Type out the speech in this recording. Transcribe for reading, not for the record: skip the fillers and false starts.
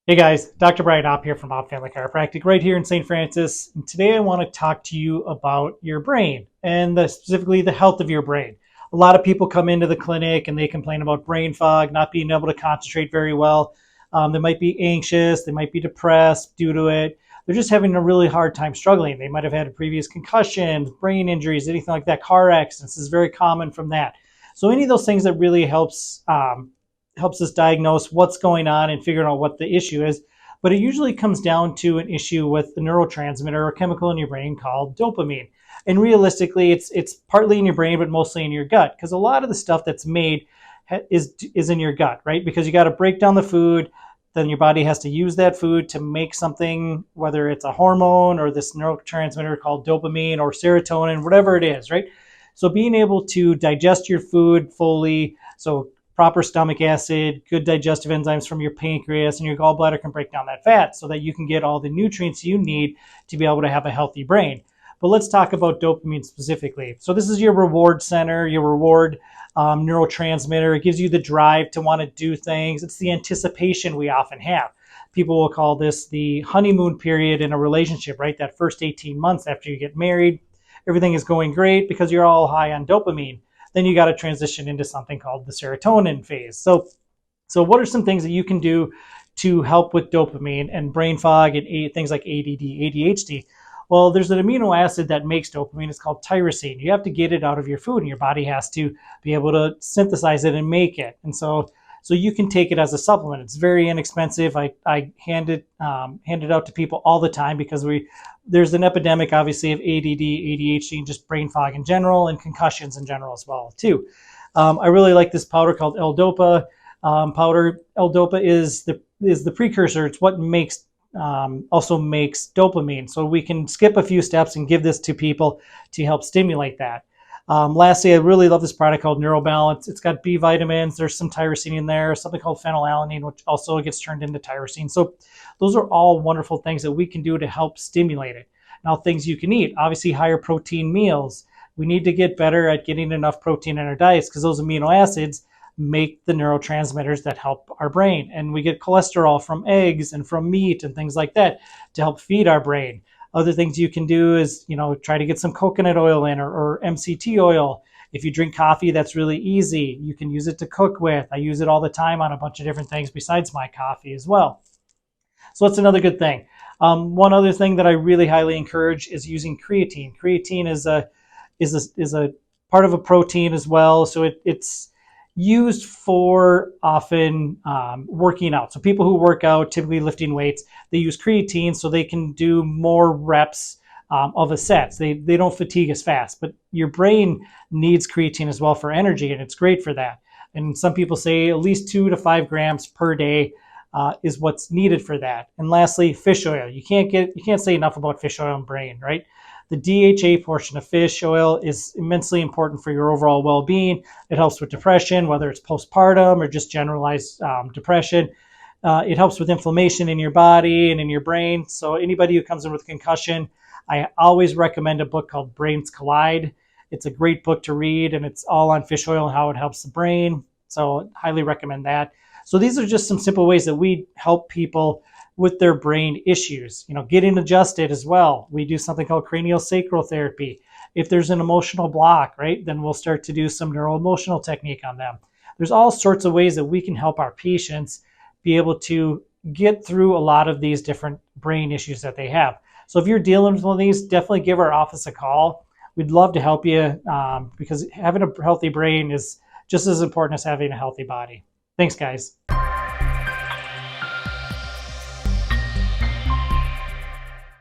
Hey guys, Dr. Brian Opp here from Opp Family Chiropractic right here in St. Francis. And today I want to talk to you about your brain and specifically the health of your brain. A lot of people come into the clinic and they complain about brain fog, not being able to concentrate very well. They might be anxious, they might be depressed due to it. They're just having a really hard time struggling. They might have had a previous concussion, brain injuries, anything like that. Car accidents is very common from that. So any of those things that really helps us diagnose what's going on and figuring out what the issue is. But it usually comes down to an issue with the neurotransmitter or chemical in your brain called dopamine. And realistically, it's partly in your brain, but mostly in your gut, because a lot of the stuff that's made is in your gut, right? Because you got to break down the food, then your body has to use that food to make something, whether it's a hormone or this neurotransmitter called dopamine or serotonin, whatever it is, right? So being able to digest your food fully, so proper stomach acid, good digestive enzymes from your pancreas and your gallbladder can break down that fat so that you can get all the nutrients you need to be able to have a healthy brain. But let's talk about dopamine specifically. So this is your reward center, your reward neurotransmitter. It gives you the drive to want to do things. It's the anticipation we often have. People will call this the honeymoon period in a relationship, right? That first 18 months after you get married, everything is going great because you're all high on dopamine. Then you got to transition into something called the serotonin phase. So what are some things that you can do to help with dopamine and brain fog and things like ADD, ADHD? Well, there's an amino acid that makes dopamine. It's called tyrosine. You have to get it out of your food, and your body has to be able to synthesize it and make it. And so you can take it as a supplement. It's very inexpensive. I hand it out to people all the time because there's an epidemic, obviously, of ADD, ADHD, and just brain fog in general, and concussions in general as well, too. I really like this powder called L-Dopa powder. L-Dopa is the precursor. It's what also makes dopamine. So we can skip a few steps and give this to people to help stimulate that. Lastly, I really love this product called NeuroBalance. It's got B vitamins. There's some tyrosine in there, something called phenylalanine, which also gets turned into tyrosine. So those are all wonderful things that we can do to help stimulate it. Now, things you can eat, obviously higher protein meals. We need to get better at getting enough protein in our diets because those amino acids make the neurotransmitters that help our brain. And we get cholesterol from eggs and from meat and things like that to help feed our brain. Other things you can do is, try to get some coconut oil in or MCT oil. If you drink coffee, that's really easy. You can use it to cook with. I use it all the time on a bunch of different things besides my coffee as well. So that's another good thing. One other thing that I really highly encourage is using creatine. Creatine is a part of a protein as well. So it's used for often working out. So people who work out, typically lifting weights, they use creatine so they can do more reps of a set. They don't fatigue as fast, but your brain needs creatine as well for energy, and it's great for that. And some people say at least 2 to 5 grams per day is what's needed for that. And lastly, fish oil. You can't say enough about fish oil and brain, right? The DHA portion of fish oil is immensely important for your overall well-being. It helps with depression, whether it's postpartum or just generalized depression. It helps with inflammation in your body and in your brain. So anybody who comes in with concussion, I always recommend a book called Brains Collide. It's a great book to read, and it's all on fish oil and how it helps the brain. So highly recommend that. So these are just some simple ways that we help people with their brain issues, getting adjusted as well. We do something called cranial sacral therapy. If there's an emotional block, right, then we'll start to do some neuro-emotional technique on them. There's all sorts of ways that we can help our patients be able to get through a lot of these different brain issues that they have. So if you're dealing with one of these, definitely give our office a call. We'd love to help you because having a healthy brain is just as important as having a healthy body. Thanks, guys.